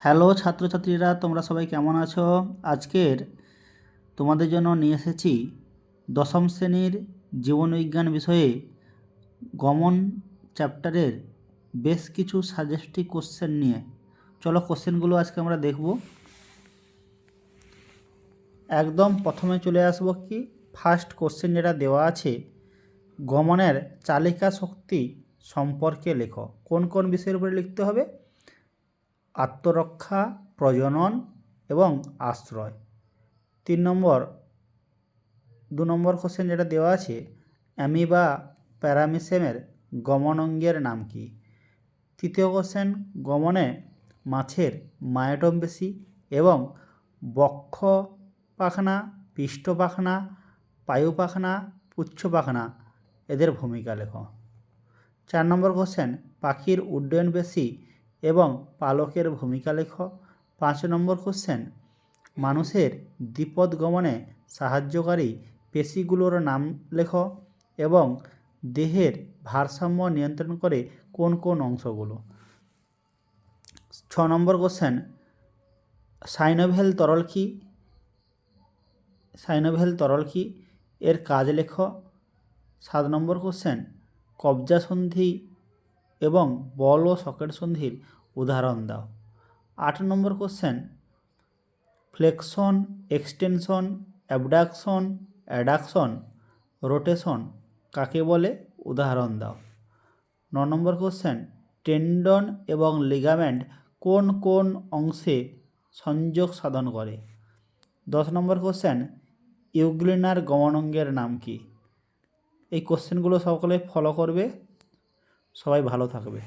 Hello ছাত্রছাত্রীরা, তোমরা সবাই কেমন আছো? আজকের তোমাদের জন্য নিয়ে এসেছি দশম শ্রেণীর জীবনবিজ্ঞান বিষয়ে গমন চ্যাপ্টারের বেশ কিছু সাজেস্টিভ কোশ্চেন নিয়ে। চলো কোশ্চেনগুলো আজকে আমরা দেখব। একদম প্রথমে চলে আসব কি ফার্স্ট কোশ্চেন যেটা দেওয়া আছে, গমনের চালিকা শক্তি সম্পর্কে লেখো। কোন কোন বিষয়ের উপরে লিখতে হবে? আত্মরক্ষা, প্রজনন এবং আশ্রয়। 2 নম্বর কোশ্চেন যেটা দেওয়া আছে, অ্যামিবা প্যারামিসেমের গমন অঙ্গের নাম কি? তৃতীয় কোশ্চেন, গমনে মাছের মায়োটম বেশি এবং বক্ষ পাখনা, পৃষ্ঠ পাখনা, পায়ু পাখনা, পুচ্ছ পাখনা এদের ভূমিকা লেখো। 4 নম্বর কোশ্চেন, পাখির উড্ডয়ন বেশি এবং পালকের ভূমিকা লেখো। 5 নম্বর কোশ্চেন, মানুষের দ্বিপদ গমনে সাহায্যকারী পেশিগুলোর নাম লেখো এবং দেহের ভারসাম্য নিয়ন্ত্রণ করে কোন কোন অংশগুলো। 6 নম্বর কোশ্চেন, সাইনোভিয়াল তরল কি এর কাজ লেখো। 7 নম্বর কোশ্চেন, কবজা সন্ধি এবং বল ও সকেট সন্ধির উদাহরণ দাও। 8 নম্বর question, flexion, extension, abduction, adduction, rotation কাকে বলে? উদাহরণ দাও। 9 নম্বর কোশ্চেন, টেন্ডন এবং লিগামেন্ট কোন কোন অংশে সংযোগ সাধন করে? 10 নম্বর কোশ্চেন, ইউগ্লিনার গমন অঙ্গের নাম কি? এই কোশ্চেনগুলো সকলে ফলো করবে। সবাই ভালো থাকবে।